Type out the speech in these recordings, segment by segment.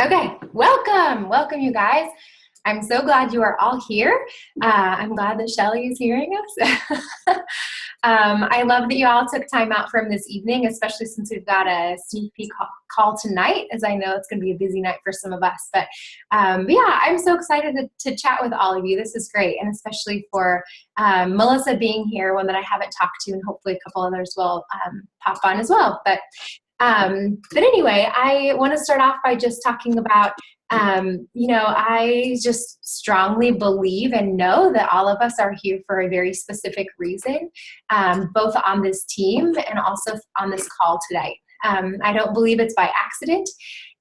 Okay, welcome you guys. I'm so glad you are all here. I'm glad that Shelly is hearing us. I love that you all took time out from this evening, especially since we've got a sneak peek call tonight, as I know it's going to be a busy night for some of us. But yeah, I'm so excited to chat with all of you. This is great, and especially for Melissa being here, one that I haven't talked to, and hopefully a couple others will pop on as well. But anyway, I want to start off by just talking about, I just strongly believe and know that all of us are here for a very specific reason, both on this team and also on this call today. I don't believe it's by accident,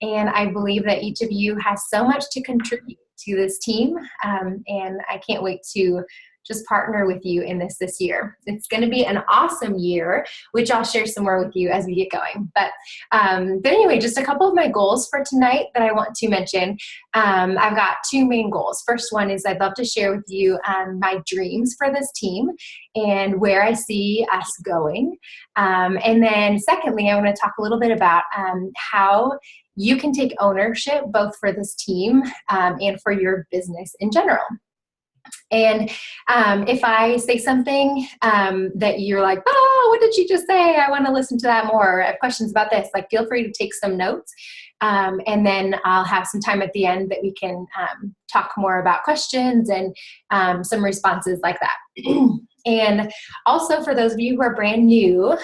and I believe that each of you has so much to contribute to this team, and I can't wait to just partner with you in this year. It's going to be an awesome year, which I'll share some more with you as we get going. But anyway, just a couple of my goals for tonight that I want to mention. I've got two main goals. First one is I'd love to share with you my dreams for this team and where I see us going. And then secondly, I want to talk a little bit about how you can take ownership both for this team and for your business in general. And if I say something that you're like, oh, what did she just say? I want to listen to that more. I have questions about this. Like, feel free to take some notes. And then I'll have some time at the end that we can talk more about questions and some responses like that. And also for those of you who are brand new,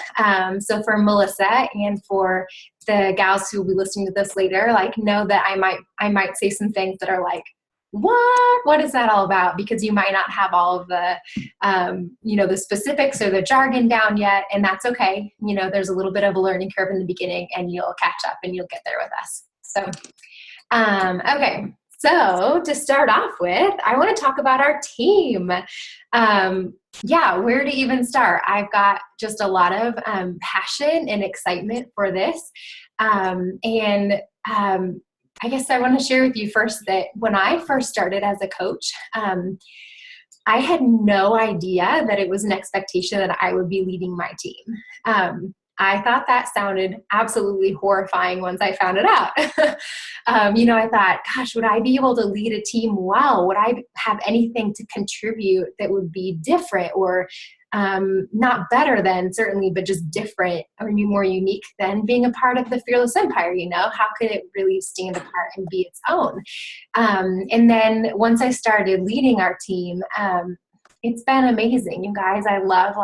so for Melissa and for the gals who will be listening to this later, like, know that I might say some things that are like, what is that all about? Because you might not have all of the, the specifics or the jargon down yet, and that's okay. There's a little bit of a learning curve in the beginning, and you'll catch up and you'll get there with us. So, okay. So to start off with, I want to talk about our team. Where to even start? I've got just a lot of passion and excitement for this, I guess I want to share with you first that when I first started as a coach, I had no idea that it was an expectation that I would be leading my team. I thought that sounded absolutely horrifying once I found it out. I thought, gosh, would I be able to lead a team well? Would I have anything to contribute that would be different or not better than certainly, but just different or more unique than being a part of the Fearless Empire? How could it really stand apart and be its own? And then once I started leading our team, it's been amazing, you guys. I love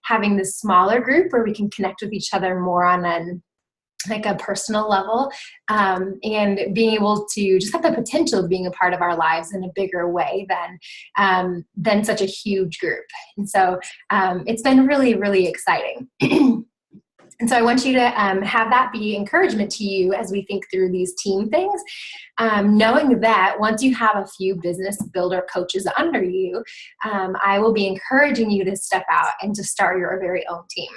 having this smaller group where we can connect with each other more on a personal level, and being able to just have the potential of being a part of our lives in a bigger way than such a huge group. And so it's been really, really exciting. And so I want you to have that be encouragement to you as we think through these team things, knowing that once you have a few business builder coaches under you, I will be encouraging you to step out and to start your very own team,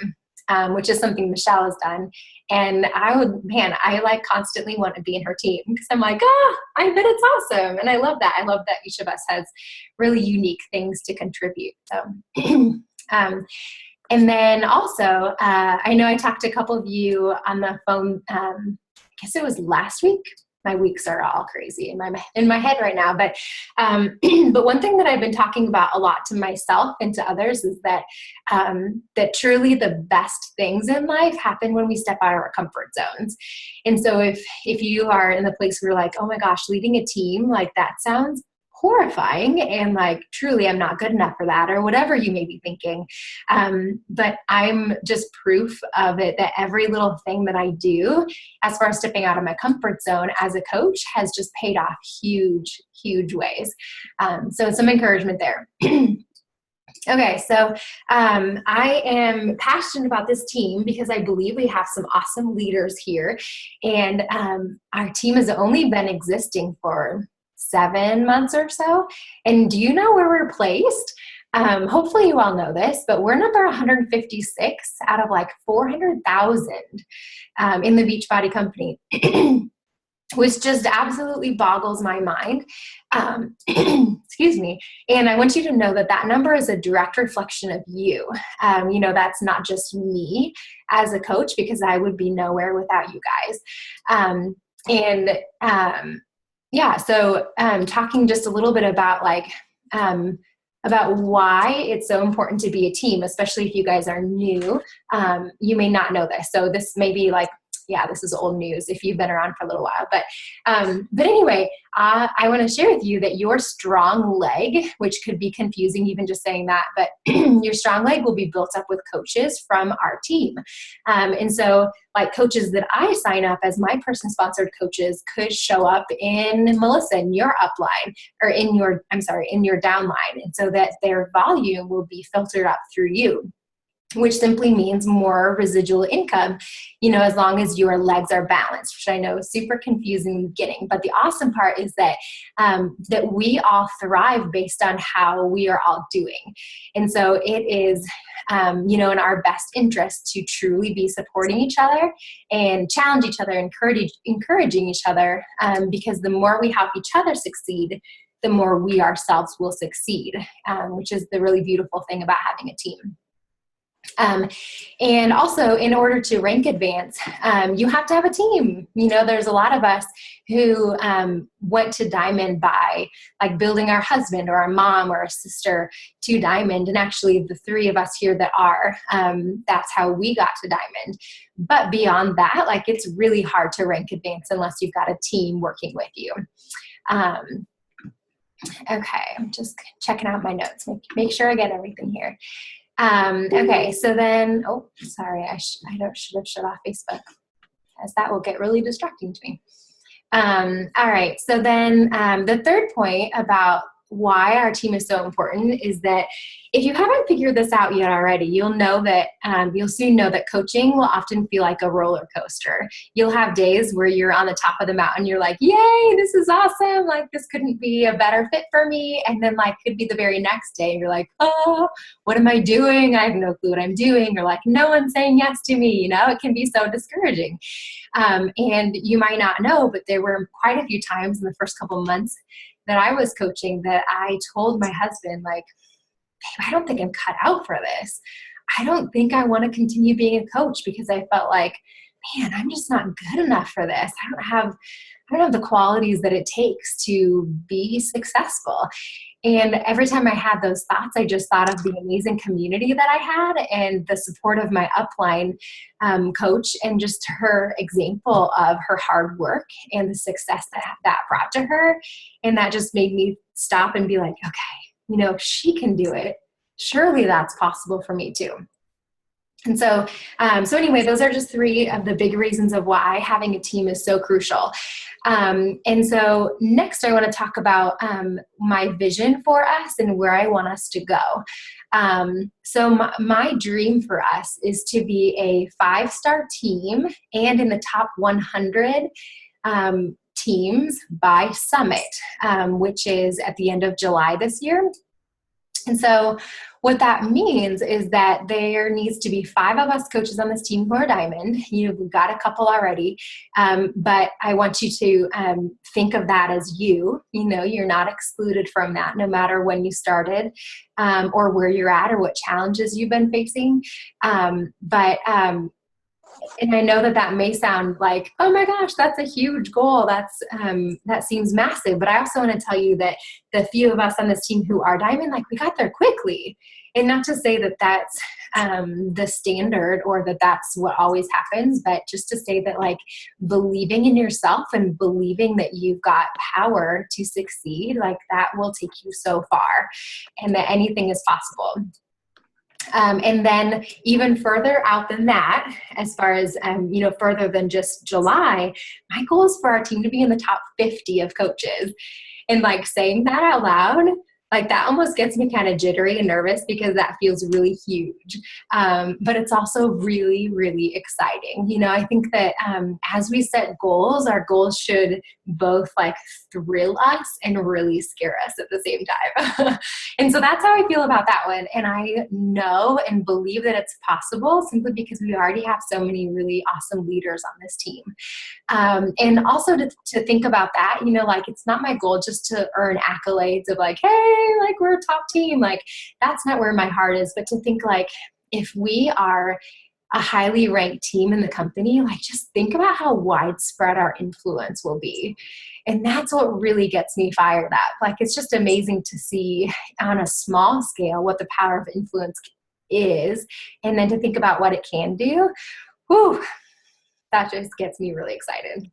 which is something Michelle has done. And I constantly want to be in her team because I'm like, I bet it's awesome. And I love that. I love that each of us has really unique things to contribute. So, and then also, I know I talked to a couple of you on the phone, I guess it was last week. My weeks are all crazy in my head right now. But one thing that I've been talking about a lot to myself and to others is that that truly the best things in life happen when we step out of our comfort zones. And so if you are in the place where you're like, oh my gosh, leading a team, that sounds horrifying, and truly I'm not good enough for that, or whatever you may be thinking. But I'm just proof of it, that every little thing that I do as far as stepping out of my comfort zone as a coach has just paid off huge, huge ways. So some encouragement there. Okay, so I am passionate about this team because I believe we have some awesome leaders here, and our team has only been existing for 7 months or so. And do you know where we're placed? Hopefully you all know this, but we're number 156 out of 400,000 in the Beachbody company, which just absolutely boggles my mind. Excuse me. And I want you to know that number is a direct reflection of you. That's not just me as a coach, because I would be nowhere without you guys. And yeah, so talking just a little bit about about why it's so important to be a team, especially if you guys are new. You may not know this. So this may be like, yeah, this is old news if you've been around for a little while. But anyway, I want to share with you that your strong leg, which could be confusing even just saying that, but your strong leg will be built up with coaches from our team. And so like coaches that I sign up as my person sponsored coaches could show up in Melissa, in your upline, or in your downline. And so that their volume will be filtered up through you, which simply means more residual income, as long as your legs are balanced, which I know is super confusing in the beginning. But the awesome part is that that we all thrive based on how we are all doing. And so it is, in our best interest to truly be supporting each other and challenge each other, encouraging each other, because the more we help each other succeed, the more we ourselves will succeed, which is the really beautiful thing about having a team. And also, in order to rank advance, you have to have a team. There's a lot of us who went to Diamond by like building our husband or our mom or a sister to Diamond. And actually the three of us here that are, that's how we got to Diamond. But beyond that, like it's really hard to rank advance unless you've got a team working with you. Okay, I'm just checking out my notes, make sure I get everything here. Okay, so then, oh, sorry, I should have shut off Facebook, as that will get really distracting to me. All right, so then the third point about why our team is so important is that if you haven't figured this out yet already, you'll soon know that coaching will often feel like a roller coaster. You'll have days where you're on the top of the mountain, you're like, yay, this is awesome, like this couldn't be a better fit for me. And then like could be the very next day, you're like, oh, what am I doing? I have no clue what I'm doing. Or like, no one's saying yes to me. It can be so discouraging. And you might not know, but there were quite a few times in the first couple of months that I was coaching that I told my husband, like, babe, I don't think I'm cut out for this. I don't think I want to continue being a coach because I felt like, man, I'm just not good enough for this. I don't have the qualities that it takes to be successful. And every time I had those thoughts, I just thought of the amazing community that I had and the support of my upline coach and just her example of her hard work and the success that brought to her. And that just made me stop and be like, okay, if she can do it, surely that's possible for me too. And so anyway, those are just three of the big reasons of why having a team is so crucial. And so next I want to talk about my vision for us and where I want us to go. So my dream for us is to be a 5-star team and in the top 100 teams by Summit, which is at the end of July this year. And so what that means is that there needs to be 5 of us coaches on this team who are Diamond. We've got a couple already, but I want you to think of that as you. You're not excluded from that, no matter when you started or where you're at or what challenges you've been facing. And I know that may sound like, oh my gosh, that's a huge goal. That seems massive. But I also want to tell you that the few of us on this team who are Diamond, like we got there quickly. And not to say that that's the standard or that that's what always happens, but just to say that like believing in yourself and believing that you've got power to succeed, like that will take you so far and that anything is possible. And then even further out than that, as far as, further than just July, my goal is for our team to be in the top 50 of coaches. And like saying that out loud, like that almost gets me kind of jittery and nervous because that feels really huge. But it's also really, really exciting. I think that as we set goals, our goals should both like thrill us and really scare us at the same time. And so that's how I feel about that one. And I know and believe that it's possible simply because we already have so many really awesome leaders on this team. And also to think about that, like it's not my goal just to earn accolades of like, hey, like we're a top team. Like that's not where my heart is, but to think like if we are a highly ranked team in the company, like just think about how widespread our influence will be. And that's what really gets me fired up. Like, it's just amazing to see on a small scale what the power of influence is, and then to think about what it can do. Whew, that just gets me really excited.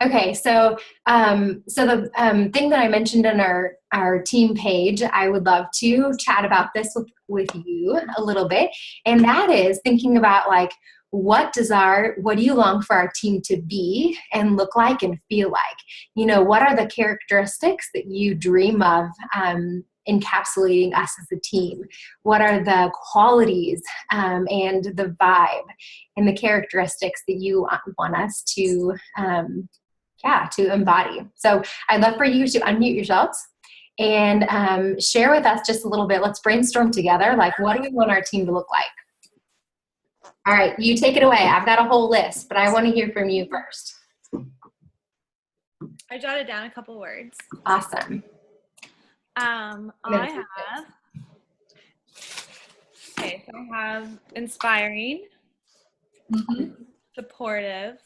Okay, so the thing that I mentioned in our team page, I would love to chat about this with you a little bit, and that is thinking about like, what do you long for our team to be and look like and feel like? You know, what are the characteristics that you dream of encapsulating us as a team? What are the qualities and the vibe and the characteristics that you want us to embody? So I'd love for you to unmute yourselves and share with us just a little bit. Let's brainstorm together. Like, what do we want our team to look like? All right, you take it away. I've got a whole list, but I want to hear from you first. I jotted down a couple words. Awesome. I have inspiring, supportive,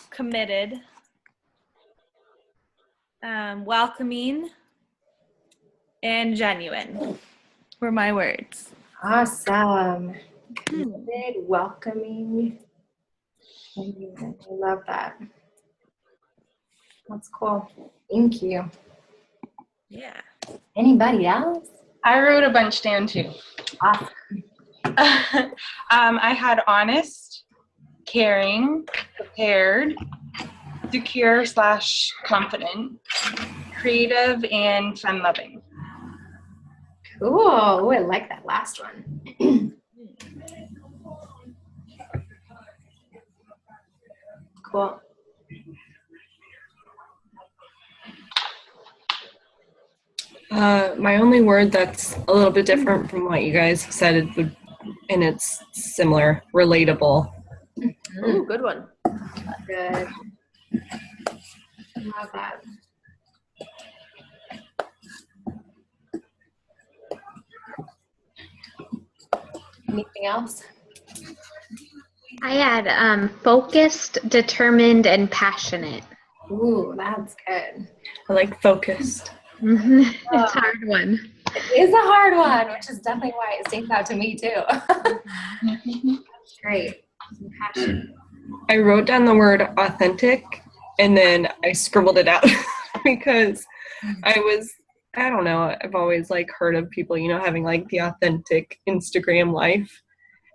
committed, welcoming, and genuine were my words. Awesome. Committed, welcoming. I love that. That's cool. Thank you. Yeah. Anybody else? I wrote a bunch down too. Awesome. I had honest, caring, prepared, secure / confident, creative, and fun-loving. Cool. Oh, I like that last one. Cool. My only word that's a little bit different from what you guys said, and it's similar, relatable. Ooh, good one. Good. Love that. Anything else? I had focused, determined, and passionate. Ooh, that's good. I like focused. It's a hard one. It is a hard one, which is definitely why it stands out to me too. That's great. Passion. I wrote down the word authentic, and then I scribbled it out because I don't know, I've always like heard of people, you know, having like the authentic Instagram life,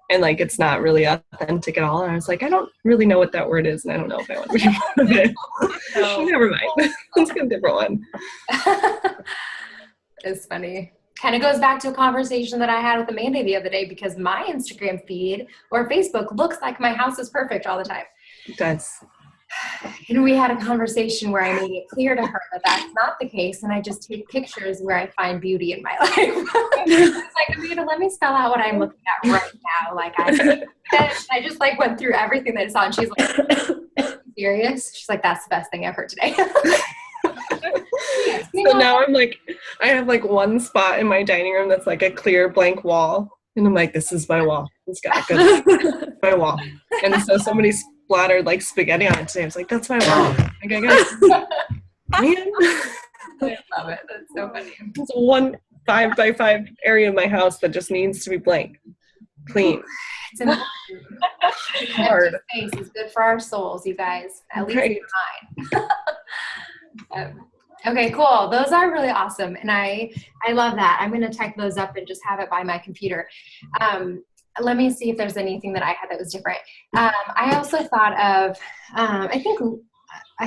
and like it's not really authentic at all. And I was like, I don't really know what that word is, and I don't know if I want to be part of it. So never mind. Let's get a different one. It's funny. Kind of goes back to a conversation that I had with Amanda the other day, because my Instagram feed or Facebook looks like my house is perfect all the time. It does. And we had a conversation where I made it clear to her that that's not the case, and I just take pictures where I find beauty in my life. It's like, Amanda, let me spell out what I'm looking at right now. Like, I just like went through everything that I saw, and she's like, serious? She's like, that's the best thing I've heard today. So now I'm like, I have like one spot in my dining room that's like a clear blank wall, and I'm like, this is my wall. It's got good my wall. And so somebody splattered like spaghetti on it today. I was like, that's my wall. Okay, guys. Man. I love it. That's so funny. It's a 1 5x5 area of my house that just needs to be blank, clean. It's important. Hard. Empty space is good for our souls, you guys. At least mine. Okay, cool. Those are really awesome, and I love that. I'm going to type those up and just have it by my computer. Let me see if there's anything that I had that was different. I also thought of, I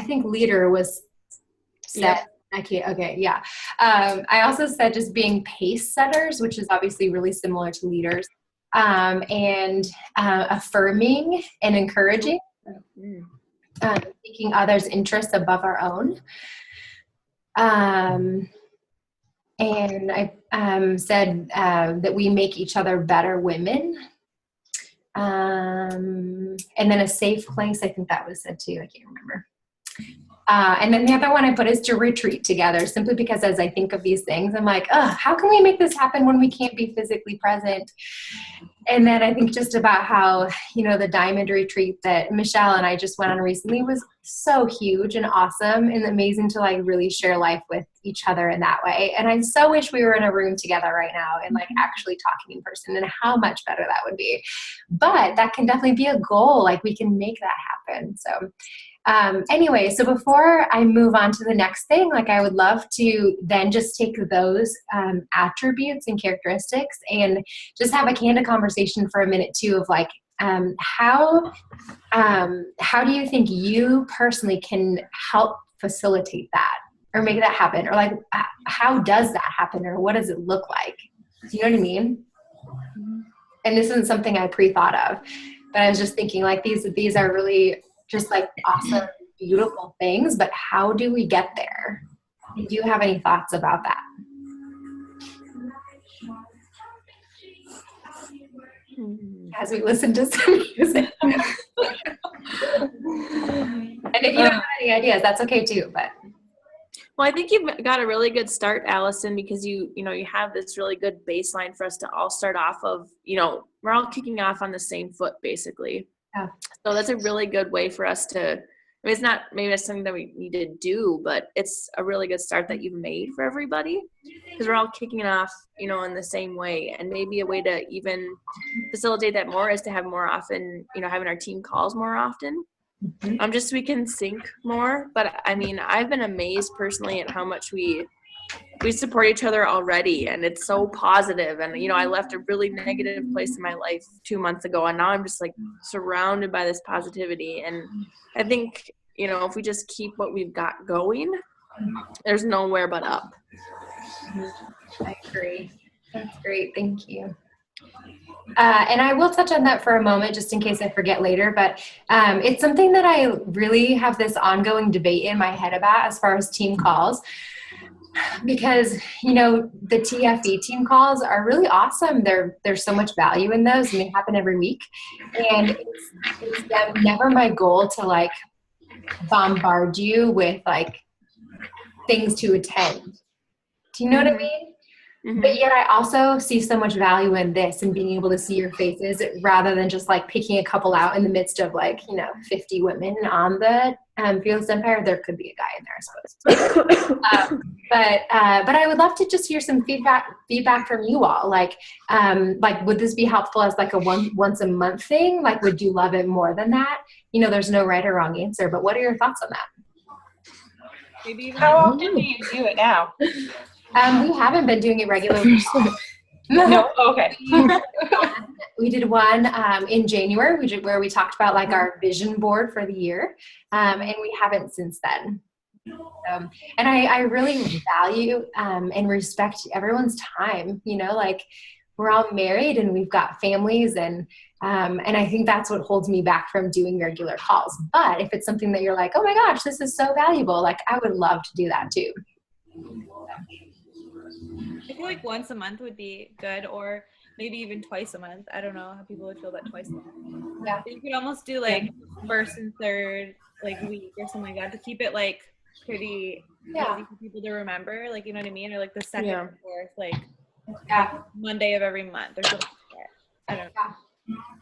think leader was set. Yep. I can't. Okay, yeah. I also said just being pace setters, which is obviously really similar to leaders, and affirming and encouraging, taking others' interests above our own. And I said that we make each other better women. And then a safe place, I think that was said too. I can't remember. And then the other one I put is to retreat together, simply because as I think of these things, I'm like, how can we make this happen when we can't be physically present? And then I think just about how, the diamond retreat that Michelle and I just went on recently was so huge and awesome and amazing to like really share life with each other in that way. And I so wish we were in a room together right now and like actually talking in person, and how much better that would be. But that can definitely be a goal. Like we can make that happen. So anyway, so before I move on to the next thing, like I would love to then just take those attributes and characteristics and just have a candid conversation for a minute too of like, how do you think you personally can help facilitate that or make that happen? Or like, how does that happen? Or what does it look like? Do you know what I mean? And this isn't something I pre-thought of, but I was just thinking like these are really just like awesome, beautiful things, but how do we get there? Do you have any thoughts about that? As we listen to some music. And if you don't have any ideas, that's okay too, but. Well, I think you've got a really good start, Allison, because you have this really good baseline for us to all start off of, we're all kicking off on the same foot, basically. Yeah. So that's a really good way for us to, it's not maybe it's something that we need to do, but it's a really good start that you've made for everybody, because we're all kicking it off, in the same way. And maybe a way to even facilitate that more is to have more often, having our team calls more often. Just so we can sync more. But I mean, I've been amazed personally at how much we support each other already, and it's so positive. And I left a really negative place in my life 2 months ago, and now I'm just like surrounded by this positivity. And I think if we just keep what we've got going, there's nowhere but up. I agree. That's great. Thank you. And I will touch on that for a moment just in case I forget later, but it's something that I really have this ongoing debate in my head about as far as team calls. Because, the TFE team calls are really awesome. There's so much value in those, and they happen every week. And it's never my goal to like bombard you with like things to attend. Do you know what I mean? Mm-hmm. But yet I also see so much value in this and being able to see your faces rather than just like picking a couple out in the midst of like, 50 women on the Fearless Empire. There could be a guy in there, I suppose. But I would love to just hear some feedback from you all. Like, would this be helpful as like a once a month thing? Like, would you love it more than that? There's no right or wrong answer, but what are your thoughts on that? Maybe how often do you do it now? We haven't been doing it regularly. No? Okay. We did one in January where we talked about like our vision board for the year, and we haven't since then. And I really value and respect everyone's time. Like we're all married and we've got families, and I think that's what holds me back from doing regular calls. But if it's something that you're like, oh my gosh, this is so valuable, like I would love to do that too. I feel like once a month would be good, or maybe even twice a month. I don't know how people would feel about twice a month. Yeah. But you could almost do like first and third like week or something like that to keep it like pretty easy for people to remember. Like, you know what I mean? Or like the second or fourth, like Monday of every month or something like that. I don't know.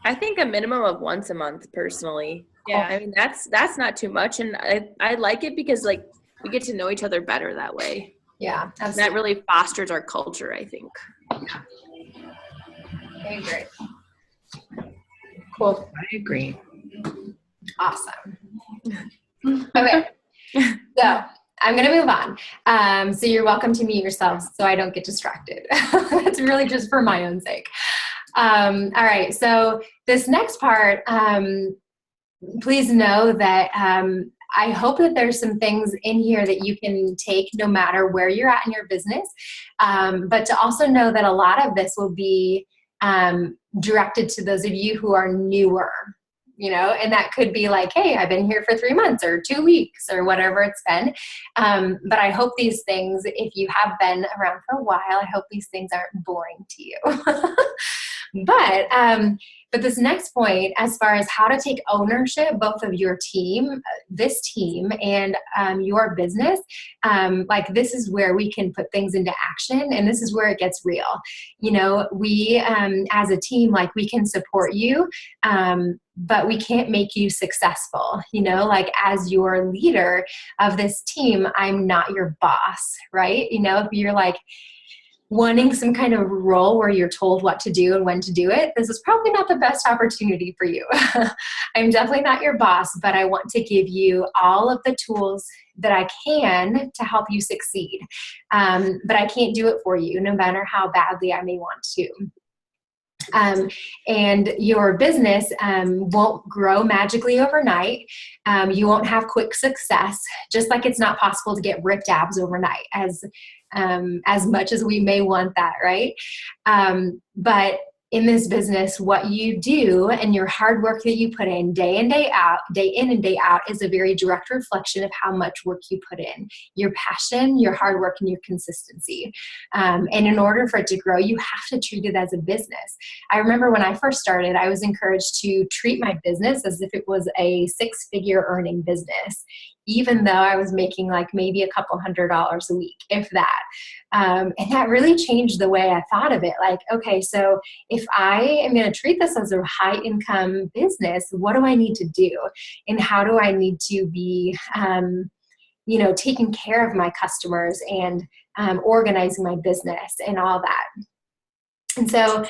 I think a minimum of once a month personally. Yeah. I mean, that's not too much. And I like it because like we get to know each other better that way. Yeah, absolutely. That really fosters our culture, I think. I agree. Cool. I agree. Awesome. Okay. So I'm going to move on. So you're welcome to mute yourselves so I don't get distracted. That's really just for my own sake. All right. So this next part, please know that I hope that there's some things in here that you can take no matter where you're at in your business, but to also know that a lot of this will be directed to those of you who are newer, and that could be like, hey, I've been here for 3 months or 2 weeks or whatever it's been. But I hope these things, if you have been around for a while, I hope these things aren't boring to you. But this next point, as far as how to take ownership, both of your team, this team, and your business, like this is where we can put things into action, and this is where it gets real. You know, we as a team, like we can support you, but we can't make you successful. You know, like as your leader of this team, I'm not your boss, right? You know, if you're like wanting some kind of role where you're told what to do and when to do it, this is probably not the best opportunity for you. I'm definitely not your boss, but I want to give you all of the tools that I can to help you succeed. But I can't do it for you, no matter how badly I may want to. And your business won't grow magically overnight. You won't have quick success, just like it's not possible to get ripped abs overnight, as much as we may want that, right? But in this business, what you do and your hard work that you put in day in and day out is a very direct reflection of how much work you put in, your passion, your hard work, and your consistency. And in order for it to grow, you have to treat it as a business. I remember when I first started, I was encouraged to treat my business as if it was a 6-figure earning business, even though I was making like maybe a couple $100s a week, if that. And that really changed the way I thought of it. Like, okay, so if I am going to treat this as a high income business, what do I need to do? And how do I need to be, taking care of my customers and organizing my business and all that? And so,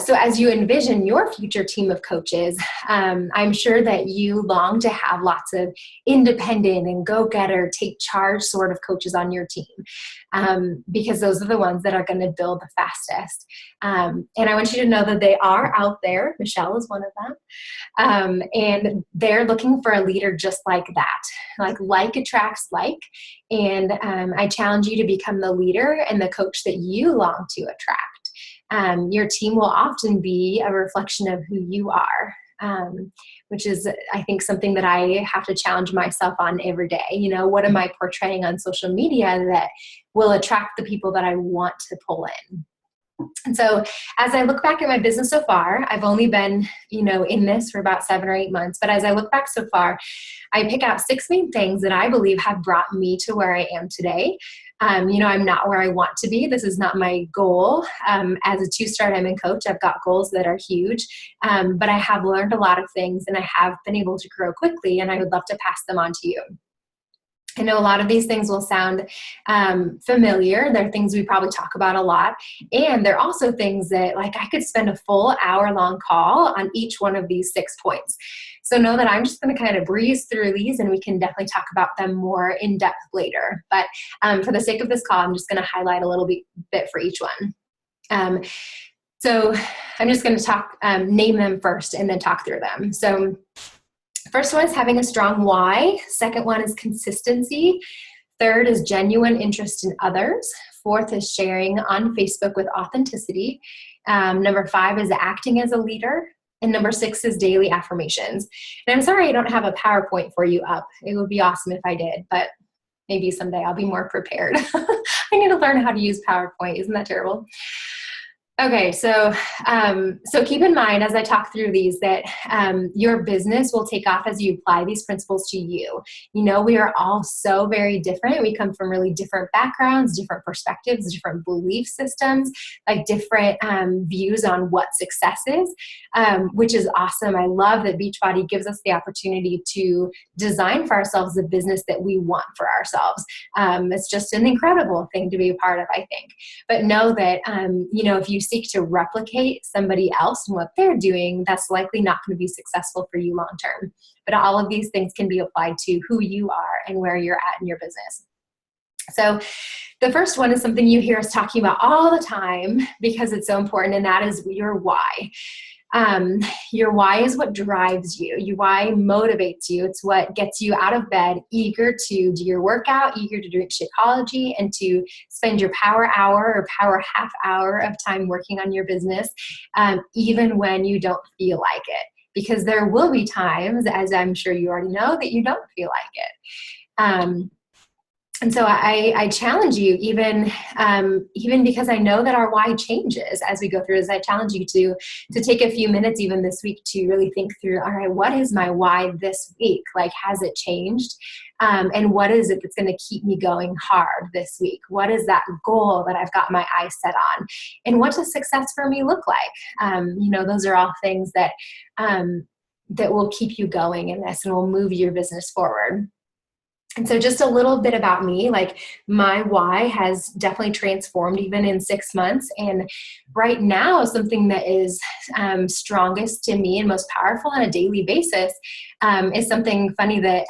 so as you envision your future team of coaches, I'm sure that you long to have lots of independent and go-getter, take charge sort of coaches on your team, because those are the ones that are going to build the fastest. And I want you to know that they are out there. Michelle is one of them. And they're looking for a leader just like that. Like attracts like. And I challenge you to become the leader and the coach that you long to attract. Your team will often be a reflection of who you are, which is, I think, something that I have to challenge myself on every day. You know, what am I portraying on social media that will attract the people that I want to pull in? And so as I look back at my business so far, I've only been, in this for about 7 or 8 months. But as I look back so far, I pick out 6 main things that I believe have brought me to where I am today. I'm not where I want to be. This is not my goal. As a 2-star diamond coach, I've got goals that are huge, but I have learned a lot of things and I have been able to grow quickly, and I would love to pass them on to you. I know a lot of these things will sound familiar. They're things we probably talk about a lot. And they're also things that, like, I could spend a full hour-long call on each one of these 6 points. So know that I'm just going to kind of breeze through these, and we can definitely talk about them more in depth later. But for the sake of this call, I'm just going to highlight a little bit for each one. So I'm just going to name them first and then talk through them. So first one is having a strong why. Second one is consistency. Third is genuine interest in others. Fourth is sharing on Facebook with authenticity. Number 5 is acting as a leader. And number 6 is daily affirmations. And I'm sorry I don't have a PowerPoint for you up. It would be awesome if I did, but maybe someday I'll be more prepared. I need to learn how to use PowerPoint. Isn't that terrible? Okay, so keep in mind as I talk through these that your business will take off as you apply these principles to you. We are all so very different. We come from really different backgrounds, different perspectives, different belief systems, like different views on what success is, which is awesome. I love that Beachbody gives us the opportunity to design for ourselves the business that we want for ourselves. It's just an incredible thing to be a part of, I think. But know that, if you seek to replicate somebody else and what they're doing, that's likely not going to be successful for you long term. But all of these things can be applied to who you are and where you're at in your business. So the first one is something you hear us talking about all the time because it's so important, and that is your why. Your why is what drives you. Your why motivates you. It's what gets you out of bed, eager to do your workout, eager to drink Shakeology, and to spend your power hour or power half hour of time working on your business, even when you don't feel like it. Because there will be times, as I'm sure you already know, that you don't feel like it. And so I challenge you, even because I know that our why changes as we go through this. I challenge you to take a few minutes even this week to really think through, all right, what is my why this week? Like, has it changed? And what is it that's going to keep me going hard this week? What is that goal that I've got my eyes set on? And what does success for me look like? Those are all things that will keep you going in this and will move your business forward. And so just a little bit about me, like my why has definitely transformed even in 6 months. And right now, something that is strongest to me and most powerful on a daily basis is something funny that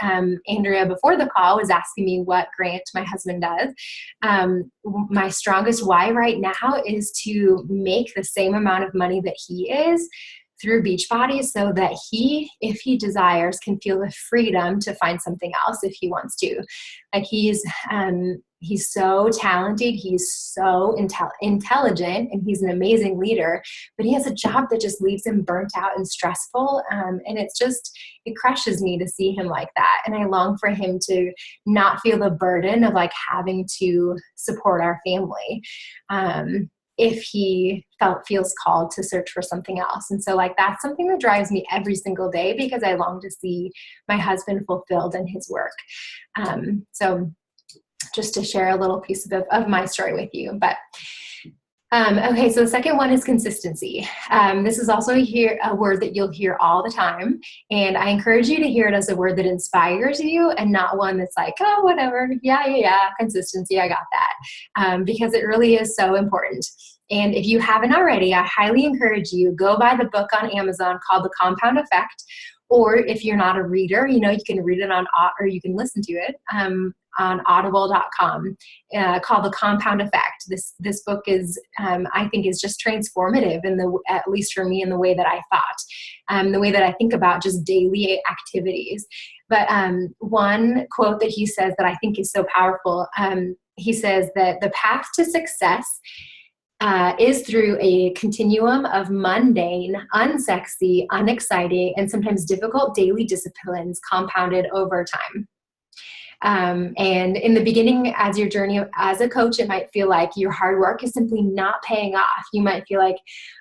Andrea before the call was asking me what Grant, my husband, does. My strongest why right now is to make the same amount of money that he is through Beachbody, so that he, if he desires, can feel the freedom to find something else if he wants to. Like he's so talented, he's so intelligent, and he's an amazing leader, but he has a job that just leaves him burnt out and stressful. And it crushes me to see him like that. And I long for him to not feel the burden of like having to support our family. If he feels called to search for something else. And so like, that's something that drives me every single day, because I long to see my husband fulfilled in his work. So just to share a little piece of my story with you. But okay, so the second one is consistency. This is also a word that you'll hear all the time. And I encourage you to hear it as a word that inspires you and not one that's like, oh, whatever. Yeah. Consistency. I got that. Because it really is so important. And if you haven't already, I highly encourage you, go buy the book on Amazon called The Compound Effect. Or if you're not a reader, you can read it or you can listen to it on audible.com called The Compound Effect. This book is, I think, is just transformative at least for me, in the way that I thought, the way that I think about just daily activities. But one quote that he says that I think is so powerful, he says that the path to success is through a continuum of mundane, unsexy, unexciting, and sometimes difficult daily disciplines compounded over time. And in the beginning, as your journey as a coach, it might feel like your hard work is simply not paying off. You might feel like,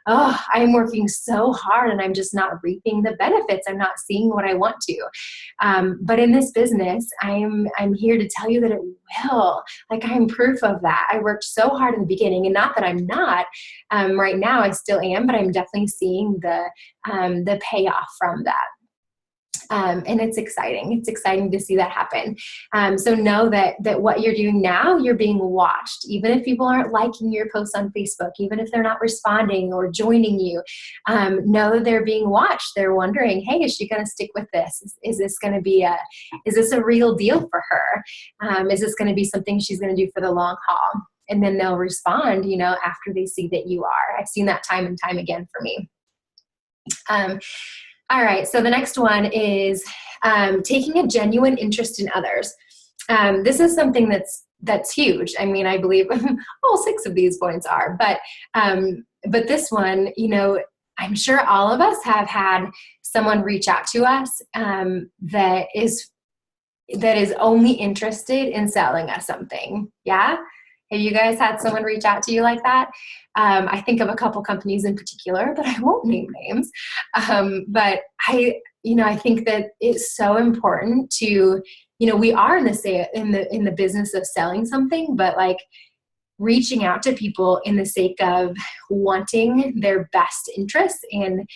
oh, I'm working so hard and I'm just not reaping the benefits. I'm not seeing what I want to. But in this business, I'm here to tell you that it will. Like, I'm proof of that. I worked so hard in the beginning, and not that I'm not. Right now, I still am, but I'm definitely seeing the payoff from that. And it's exciting. It's exciting to see that happen. So know that what you're doing now, you're being watched. Even if people aren't liking your posts on Facebook, even if they're not responding or joining you, know that they're being watched. They're wondering, hey, is she going to stick with this? Is this going to be is this a real deal for her? Is this going to be something she's going to do for the long haul? And then they'll respond, after they see that you are. I've seen that time and time again for me. All right, so the next one is taking a genuine interest in others. This is something that's huge. I mean, I believe all 6 of these points are, but this one, I'm sure all of us have had someone reach out to us that is only interested in selling us something. Yeah? Have you guys had someone reach out to you like that? I think of a couple companies in particular, but I won't name names. But I think that it's so important to, we are in the business of selling something, but like reaching out to people in the sake of wanting their best interests and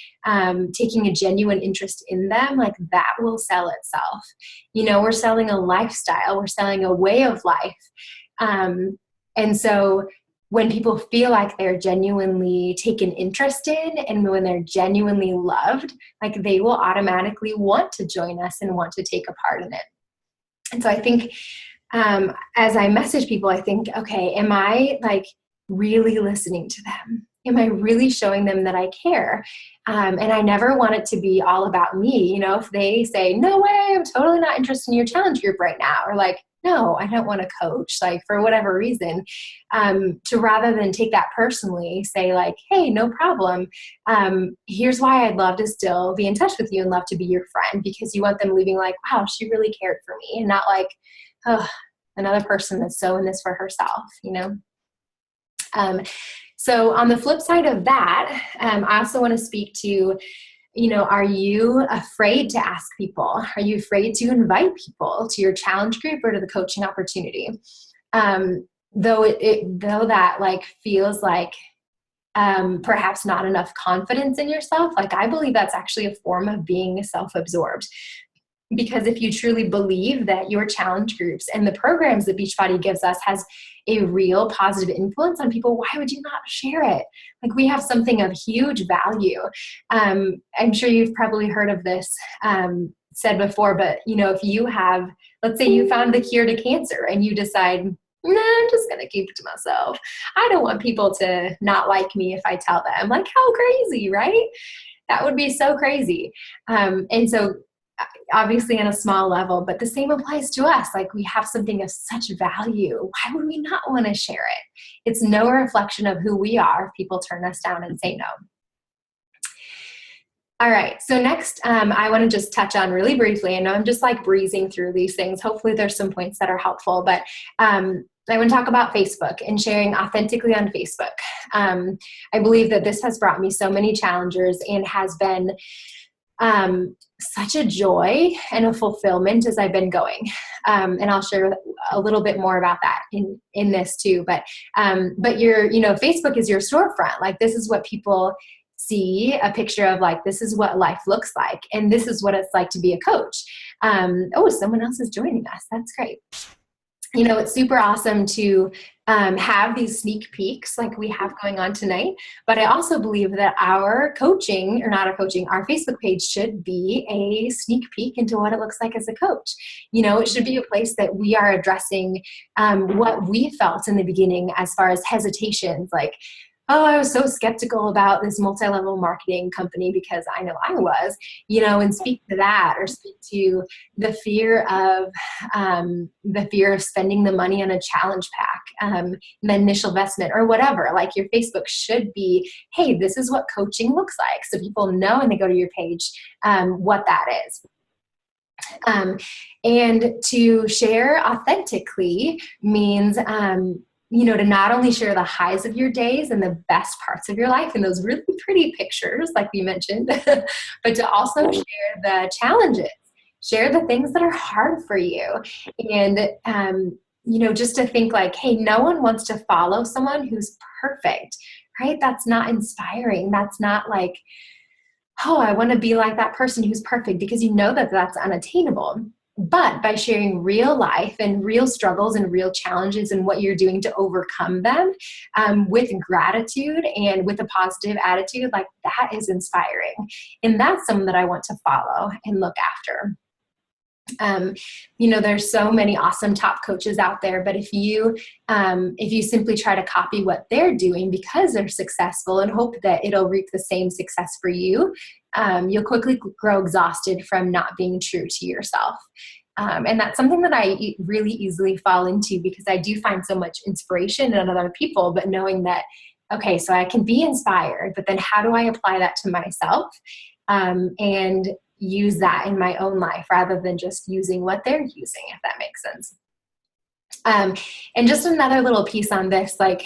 taking a genuine interest in them, like that will sell itself. We're selling a lifestyle, we're selling a way of life. And so when people feel like they're genuinely taken interest in and when they're genuinely loved, like they will automatically want to join us and want to take a part in it. And so I think as I message people, I think, okay, am I like really listening to them? Am I really showing them that I care? And I never want it to be all about me. If they say, no way, I'm totally not interested in your challenge group right now, or like, no, I don't want to coach, like for whatever reason, to rather than take that personally, say like, hey, no problem. Here's why I'd love to still be in touch with you and love to be your friend, because you want them leaving like, wow, she really cared for me, and not like, oh, another person that's so in this for herself, you know? So on the flip side of that, I also want to speak to, you know, are you afraid to ask people? Are you afraid to invite people to your challenge group or to the coaching opportunity? Though that like feels like perhaps not enough confidence in yourself, like I believe that's actually a form of being self-absorbed. Because if you truly believe that your challenge groups and the programs that Beachbody gives us has a real positive influence on people, why would you not share it? Like we have something of huge value. I'm sure you've probably heard of this said before, but you know, if you have, let's say you found the cure to cancer and you decide, nah, I'm just going to keep it to myself. I don't want people to not like me if I tell them. Like how crazy, right? That would be so crazy. And so obviously on a small level, but the same applies to us. Like we have something of such value. Why would we not want to share it? It's no reflection of who we are if people turn us down and say no. All right. So next, I want to just touch on really briefly, I know I'm just like breezing through these things. Hopefully there's some points that are helpful, but I want to talk about Facebook and sharing authentically on Facebook. I believe that this has brought me so many challengers and has been such a joy and a fulfillment as I've been going. And I'll share a little bit more about that in this too. But Facebook is your storefront. Like this is what people see a picture of, like, this is what life looks like. And this is what it's like to be a coach. Someone else is joining us. That's great. You know, it's super awesome to have these sneak peeks like we have going on tonight. But I also believe that our Facebook page should be a sneak peek into what it looks like as a coach. You know, it should be a place that we are addressing what we felt in the beginning as far as hesitations, like, oh, I was so skeptical about this multi-level marketing company because I know I was, you know, and speak to that, or speak to the fear of spending the money on a challenge pack, the initial investment or whatever. Like your Facebook should be, hey, this is what coaching looks like. So people know when they go to your page what that is. And to share authentically means, to not only share the highs of your days and the best parts of your life and those really pretty pictures, like we mentioned, but to also share the challenges, share the things that are hard for you. And, just to think like, hey, no one wants to follow someone who's perfect, right? That's not inspiring. That's not like, oh, I want to be like that person who's perfect, because you know that that's unattainable. But by sharing real life and real struggles and real challenges and what you're doing to overcome them with gratitude and with a positive attitude, like that is inspiring. And that's someone that I want to follow and look after. There's so many awesome top coaches out there, but if you simply try to copy what they're doing because they're successful and hope that it'll reap the same success for you, you'll quickly grow exhausted from not being true to yourself. And that's something that I really easily fall into, because I do find so much inspiration in other people, but knowing that, okay, so I can be inspired, but then how do I apply that to myself? And use that in my own life rather than just using what they're using, if that makes sense. And just another little piece on this, like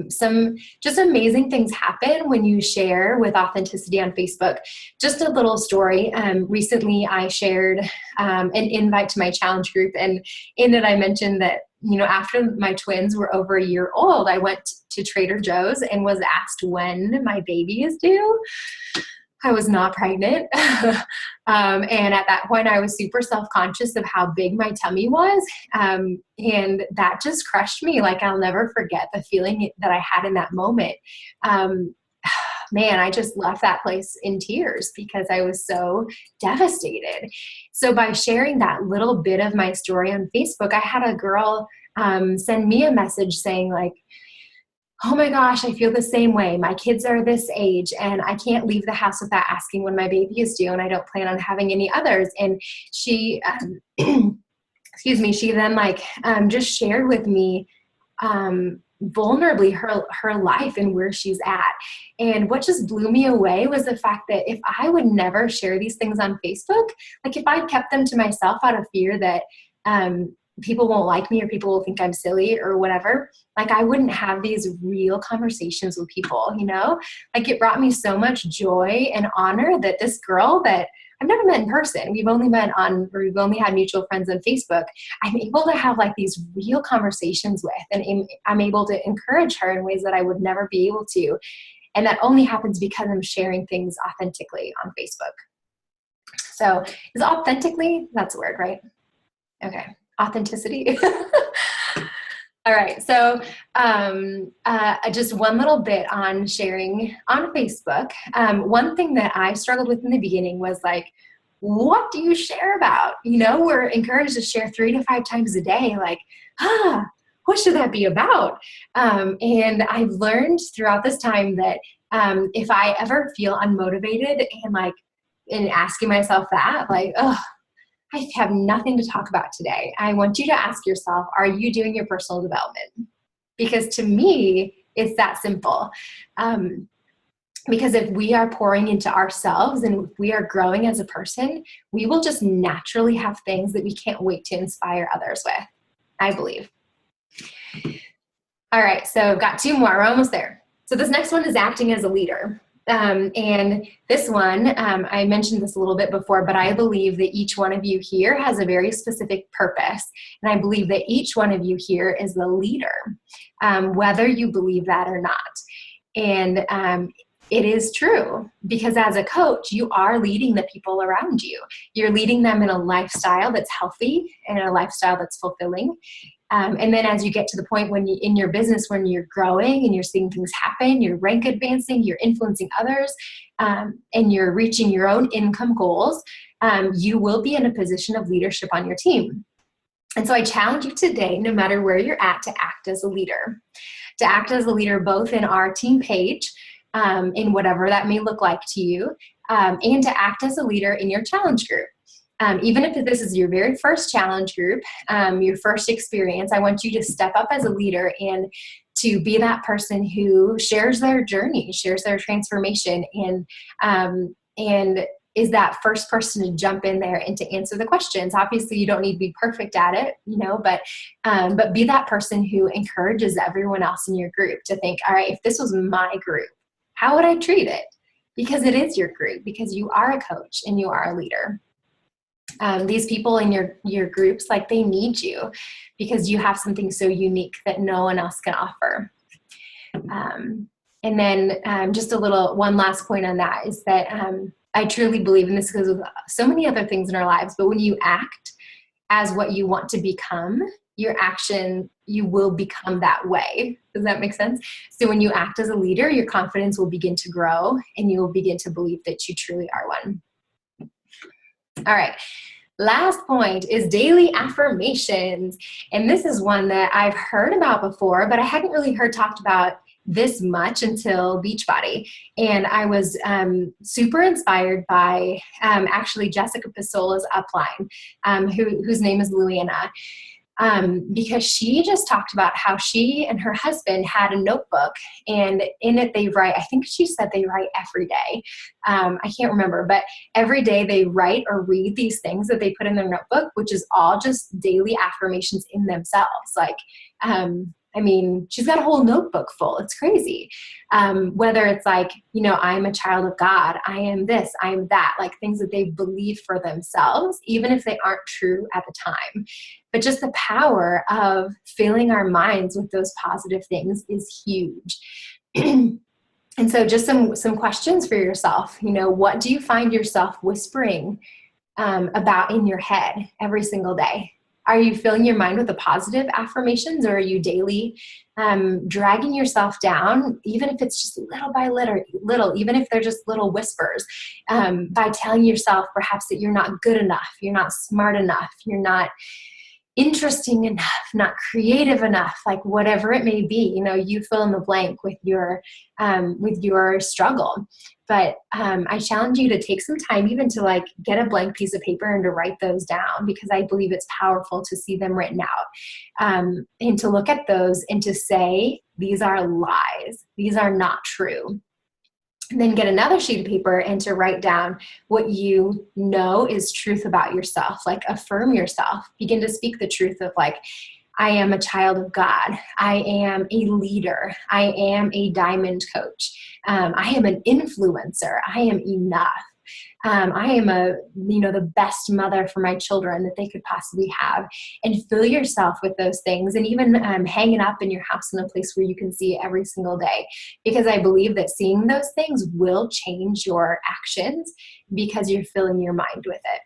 some just amazing things happen when you share with authenticity on Facebook. Just a little story. Recently I shared an invite to my challenge group, and in it I mentioned that, after my twins were over a year old, I went to Trader Joe's and was asked when my baby is due. I was not pregnant. And at that point I was super self-conscious of how big my tummy was. And that just crushed me. Like I'll never forget the feeling that I had in that moment. Man, I just left that place in tears because I was so devastated. So by sharing that little bit of my story on Facebook, I had a girl send me a message saying like, oh my gosh, I feel the same way. My kids are this age and I can't leave the house without asking when my baby is due, and I don't plan on having any others. And she, she then just shared with me vulnerably her life and where she's at. And what just blew me away was the fact that if I would never share these things on Facebook, like if I kept them to myself out of fear that people won't like me or people will think I'm silly or whatever, like I wouldn't have these real conversations with people, you know? Like it brought me so much joy and honor that this girl that I've never met in person, we've only had mutual friends on Facebook, I'm able to have like these real conversations with, and I'm able to encourage her in ways that I would never be able to. And that only happens because I'm sharing things authentically on Facebook. So is authentically, that's a word, right? Okay. Authenticity. All right. So just one little bit on sharing on Facebook. One thing that I struggled with in the beginning was like, what do you share about? You know, we're encouraged to share 3 to 5 times a day. Like, what should that be about? And I've learned throughout this time that if I ever feel unmotivated and like, in asking myself that, like, oh, I have nothing to talk about today, I want you to ask yourself, are you doing your personal development? Because to me, it's that simple. Because if we are pouring into ourselves and if we are growing as a person, we will just naturally have things that we can't wait to inspire others with, I believe. All right, so I've got 2 more. We're almost there. So this next one is acting as a leader. And this one, I mentioned this a little bit before, but I believe that each one of you here has a very specific purpose. And I believe that each one of you here is the leader, whether you believe that or not. And it is true, because as a coach, you are leading the people around you. You're leading them in a lifestyle that's healthy and a lifestyle that's fulfilling. And then as you get to the point when in your business, when you're growing and you're seeing things happen, you're rank advancing, you're influencing others, and you're reaching your own income goals, you will be in a position of leadership on your team. And so I challenge you today, no matter where you're at, to act as a leader. To act as a leader both in our team page, in whatever that may look like to you, and to act as a leader in your challenge group. Even if this is your very first challenge group, your first experience, I want you to step up as a leader and to be that person who shares their journey, shares their transformation, and is that first person to jump in there and to answer the questions. Obviously, you don't need to be perfect at it, you know, but be that person who encourages everyone else in your group to think, all right, if this was my group, how would I treat it? Because it is your group, because you are a coach and you are a leader. These people in your groups, like, they need you because you have something so unique that no one else can offer. And then just one last point on that is that I truly believe, and this goes with so many other things in our lives, but when you act as what you want to become, your action, you will become that way. Does that make sense? So when you act as a leader, your confidence will begin to grow and you will begin to believe that you truly are one. All right. Last point is daily affirmations. And this is one that I've heard about before, but I hadn't really heard talked about this much until Beachbody. And I was super inspired by actually Jessica Pisola's upline, whose name is Luana. Because she just talked about how she and her husband had a notebook, and in it they write, I think she said they write every day. I can't remember, but every day they write or read these things that they put in their notebook, which is all just daily affirmations in themselves. Like, I mean, she's got a whole notebook full. It's crazy. Whether it's like, you know, I'm a child of God, I am this, I am that, like things that they believe for themselves, even if they aren't true at the time. But just the power of filling our minds with those positive things is huge. And so just some questions for yourself. You know, what do you find yourself whispering about in your head every single day? Are you filling your mind with the positive affirmations, or are you daily dragging yourself down, even if it's just little by little, even if they're just little whispers, by telling yourself perhaps that you're not good enough, you're not smart enough, you're not interesting enough, not creative enough, like whatever it may be, you know, you fill in the blank with your struggle. But I challenge you to take some time even to like get a blank piece of paper and to write those down, because I believe it's powerful to see them written out, and to look at those and to say, these are lies. These are not true. And then get another sheet of paper and to write down what you know is truth about yourself. Like affirm yourself. Begin to speak the truth of like, I am a child of God. I am a leader. I am a diamond coach. I am an influencer. I am enough. I am the best mother for my children that they could possibly have. And fill yourself with those things, and even hang it up in your house in a place where you can see it every single day. Because I believe that seeing those things will change your actions because you're filling your mind with it.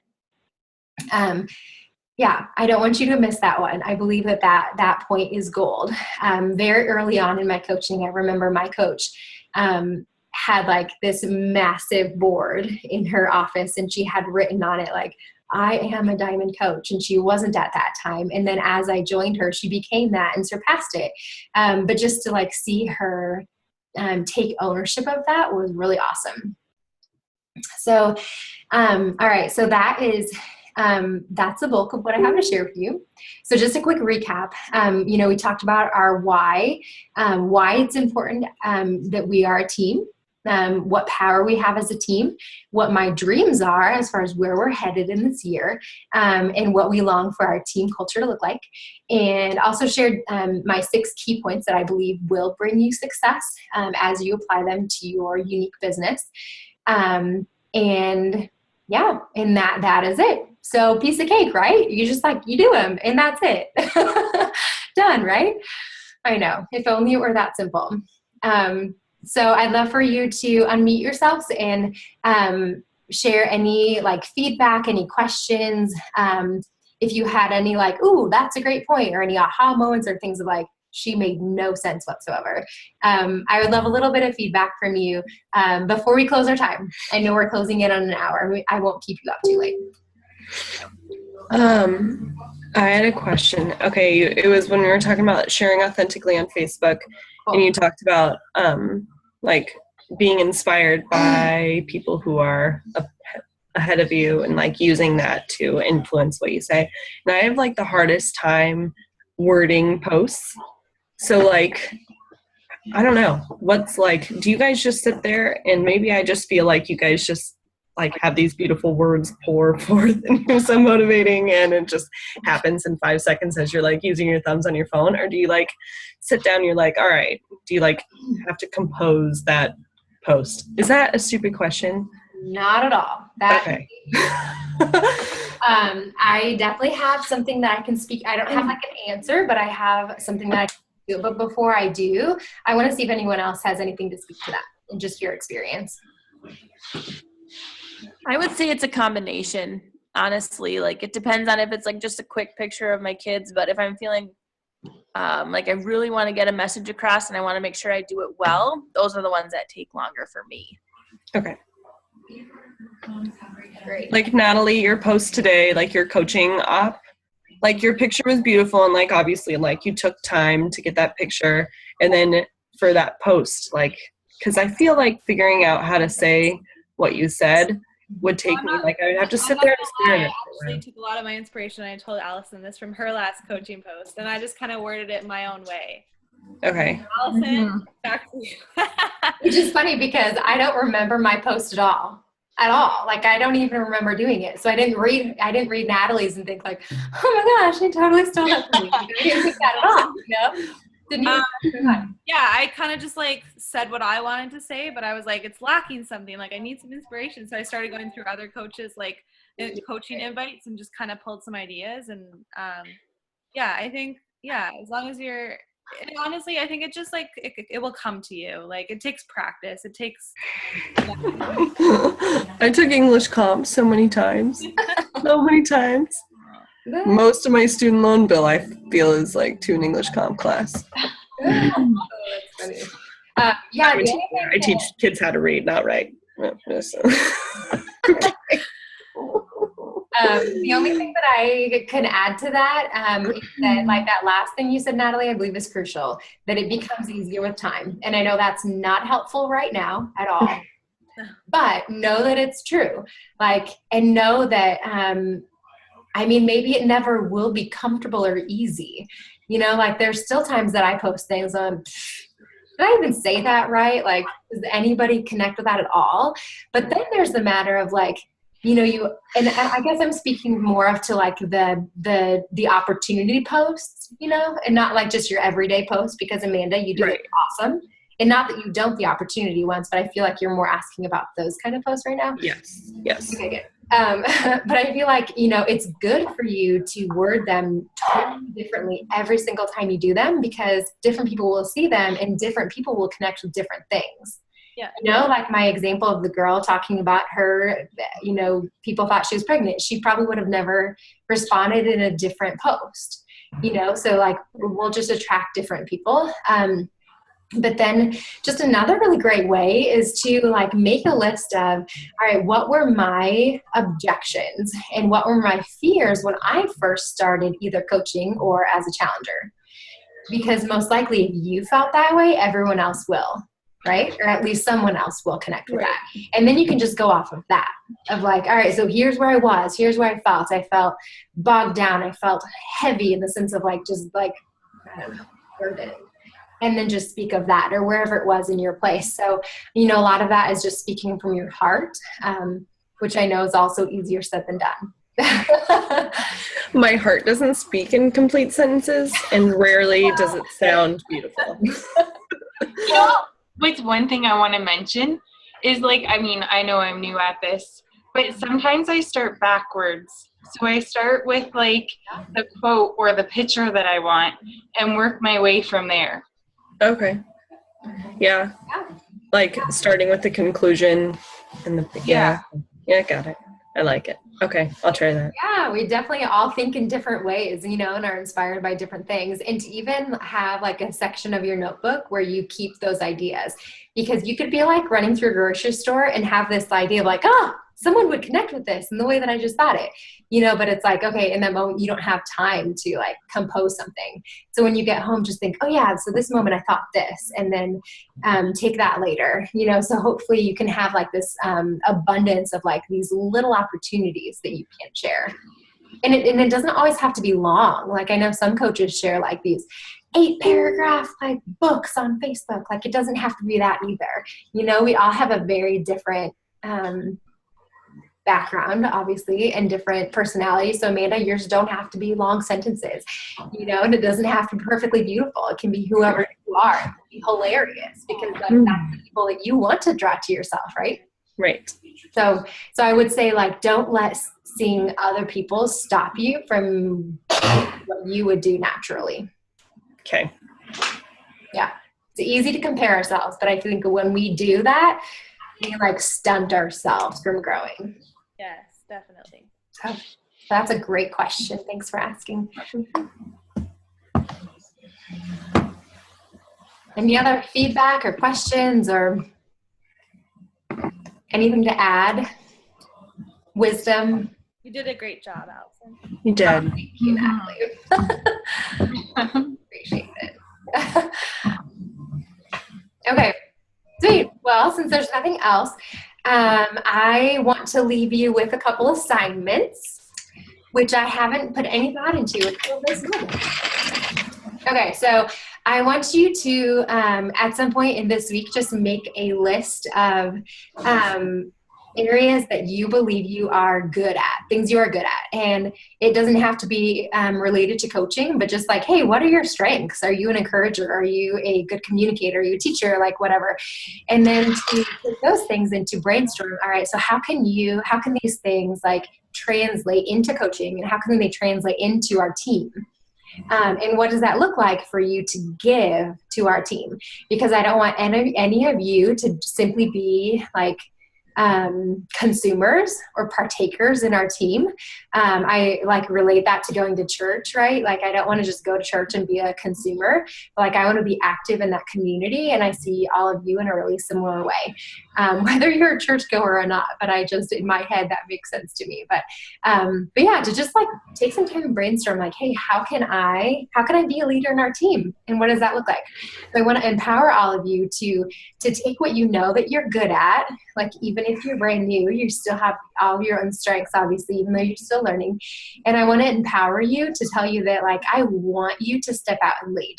Yeah, I don't want you to miss that one. I believe that point is gold. Very early on in my coaching, I remember my coach had like this massive board in her office, and she had written on it like, I am a diamond coach. And she wasn't at that time. And then as I joined her, she became that and surpassed it. But just to like see her take ownership of that was really awesome. So, all right. So that is, that's the bulk of what I have to share with you. So just a quick recap. We talked about our why it's important that we are a team. What power we have as a team, what my dreams are as far as where we're headed in this year, and what we long for our team culture to look like. And also shared my 6 key points that I believe will bring you success as you apply them to your unique business. And that is it. So piece of cake, right? You just you do them and that's it. Done, right? I know. If only it were that simple. So I'd love for you to unmute yourselves and share any feedback, any questions. If you had any ooh, that's a great point, or any aha moments or things of she made no sense whatsoever. I would love a little bit of feedback from you before we close our time. I know we're closing in on an hour. I won't keep you up too late. I had a question. Okay, it was when we were talking about sharing authentically on Facebook, and you talked about being inspired by people who are ahead of you and using that to influence what you say. And I have the hardest time wording posts. So I don't know what's do you guys just sit there and maybe I just feel like you guys just have these beautiful words pour forth and you're so motivating and it just happens in 5 seconds as you're using your thumbs on your phone? Or do you sit down and you're all right, do you have to compose that post? Is that a stupid question? Not at all. Okay. I definitely have something that I can speak. I don't have an answer, but I have something that I can do. But before I do, I want to see if anyone else has anything to speak to that and just your experience. I would say it's a combination, honestly. It depends on if it's just a quick picture of my kids, but if I'm feeling I really want to get a message across and I want to make sure I do it well, those are the ones that take longer for me. Okay. Great. Natalie, your post today, your coaching op, your picture was beautiful and obviously you took time to get that picture. And then for that post, because I feel figuring out how to say what you said would take me, I would have to sit there and stare at it. I actually took a lot of my inspiration. I told Allison this from her last coaching post, and I just kind of worded it my own way. Okay. Allison, back to you. Which is funny because I don't remember my post at all. I don't even remember doing it. So I didn't read Natalie's and think oh my gosh, I totally stole that from me. I didn't think that at all, Didn't even yeah, I kind of just said what I wanted to say, but I was it's lacking something. I need some inspiration. So I started going through other coaches, coaching invites, and just kind of pulled some ideas. And I think, as long as you're, and honestly, I think it just it will come to you. It takes practice. It takes. I took English comp so many times. Most of my student loan bill, I feel, is to an English comp class. Oh, that's funny. I teach kids how to read, not write. The only thing that I can add to that is that that last thing you said, Natalie, I believe is crucial, that it becomes easier with time. And I know that's not helpful right now at all, but know that it's true. And know that, maybe it never will be comfortable or easy. There's still times that I post things on, did I even say that right? Like, does anybody connect with that at all? But then there's the matter of like, and I guess I'm speaking more of to like the opportunity posts, and not like just your everyday post, because Amanda, you do it awesome. And not that you don't the opportunity ones, but I feel like you're more asking about those kind of posts right now. Yes. Okay, good. But I feel like, it's good for you to word them totally differently every single time you do them, because different people will see them and different people will connect with different things. Yeah. Like my example of the girl talking about her, people thought she was pregnant. She probably would have never responded in a different post, so like we'll just attract different people. But then just another really great way is to like make a list of, all right, what were my objections and what were my fears when I first started either coaching or as a challenger? Because most likely if you felt that way, everyone else will, right? Or at least someone else will connect with that. And then you can just go off of that, of like, all right, so here's where I was, here's where I felt. I felt bogged down. I felt heavy in the sense of like, just like, I don't know, burden. And then just speak of that, or wherever it was in your place. So, a lot of that is just speaking from your heart, which I know is also easier said than done. My heart doesn't speak in complete sentences, and rarely does it sound beautiful. What's one thing I want to mention is like, I know I'm new at this, but sometimes I start backwards. So I start with like the quote or the picture that I want and work my way from there. Okay. Yeah. Like starting with the conclusion and the yeah, got it. I like it. Okay, I'll try that. Yeah, we definitely all think in different ways, and are inspired by different things. And to even have like a section of your notebook where you keep those ideas, because you could be like running through a grocery store and have this idea of like, someone would connect with this in the way that I just thought it, but it's like, okay, in that moment, you don't have time to like compose something. So when you get home, just think, oh yeah, so this moment I thought this, and then take that later, so hopefully you can have like this abundance of like these little opportunities that you can share. And it doesn't always have to be long. Like I know some coaches share like these 8-paragraph like books on Facebook. Like it doesn't have to be that either. We all have a very different background, obviously, and different personalities. So Amanda, yours don't have to be long sentences, and it doesn't have to be perfectly beautiful. It can be whoever you are. It can be hilarious, because that's the people that you want to draw to yourself, right? Right. So I would say like, don't let seeing other people stop you from what you would do naturally. Okay. Yeah. It's easy to compare ourselves, but I think when we do that, we like stunt ourselves from growing. Yes, definitely. So that's a great question. Thanks for asking. Any other feedback or questions or anything to add? Wisdom? You did a great job, Allison. You did. Oh, thank you, Natalie. Appreciate it. Okay. Sweet. Well, since there's nothing else, I want to leave you with a couple assignments, which I haven't put any thought into until this moment. Okay, so I want you to, at some point in this week, just make a list of areas that you believe you are good at, things you are good at. And it doesn't have to be related to coaching, but just like, hey, what are your strengths? Are you an encourager? Are you a good communicator? Are you a teacher? Like whatever. And then to put those things into brainstorm. All right, so how can these things like translate into coaching, and how can they translate into our team? And what does that look like for you to give to our team? Because I don't want any of you to simply be like consumers or partakers in our team. I like relate that to going to church, right? Like I don't want to just go to church and be a consumer, but like I want to be active in that community. And I see all of you in a really similar way, whether you're a churchgoer or not, but I just, in my head, that makes sense to me. But yeah, to just like take some time and brainstorm like, hey, how can I be a leader in our team? And what does that look like? So I want to empower all of you to take what you know that you're good at, like even if you're brand new, you still have all of your own strengths, obviously, even though you're still learning. And I want to empower you to tell you that like, I want you to step out and lead.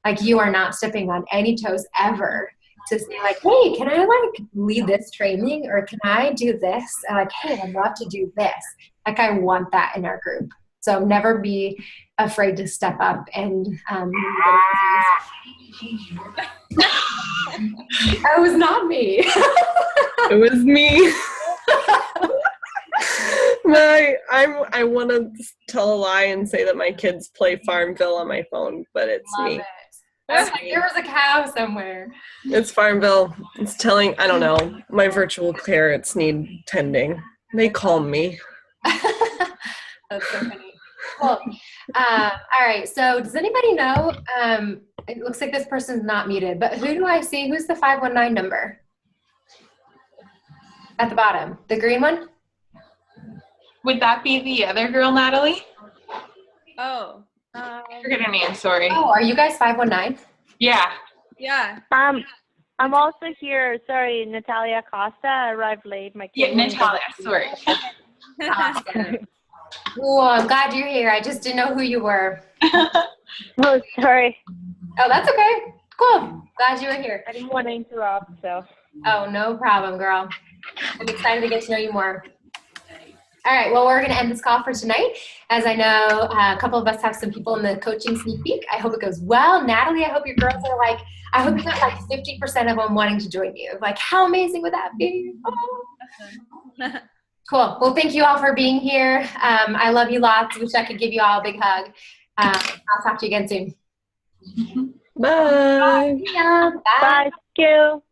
Like, you are not stepping on any toes ever to say like, hey, can I like lead this training, or can I do this? And like, hey, I'd love to do this. Like, I want that in our group. So never be afraid to step up and that was not me. It was me. I want to tell a lie and say that my kids play Farmville on my phone, but it's Love me. it. I was like, there was a cow somewhere. It's Farmville. It's telling, I don't know, my virtual carrots need tending. They calm me. That's so funny. Cool. All right. So does anybody know, it looks like this person's not muted, but who do I see? Who's the 519 number? At the bottom, the green one? Would that be the other girl, Natalie? Oh. I forget her name, sorry. Oh, are you guys 519? Yeah. Yeah. I'm also here. Sorry, Natalia Costa. Arrived late. My Yeah, kid Natalia, sorry. Awesome. Cool. I'm glad you're here. I just didn't know who you were. Oh, sorry. Oh, that's okay. Cool. Glad you were here. I didn't want to interrupt, so. Oh, no problem, girl. I'm excited to get to know you more. All right, well, we're going to end this call for tonight. As I know, a couple of us have some people in the coaching sneak peek. I hope it goes well. Natalie, I hope your girls are like, I hope you got like 50% of them wanting to join you. Like, how amazing would that be? Oh. Cool. Well, thank you all for being here. I love you lots. Wish I could give you all a big hug. I'll talk to you again soon. Bye. Yeah. Bye. Bye. Thank you.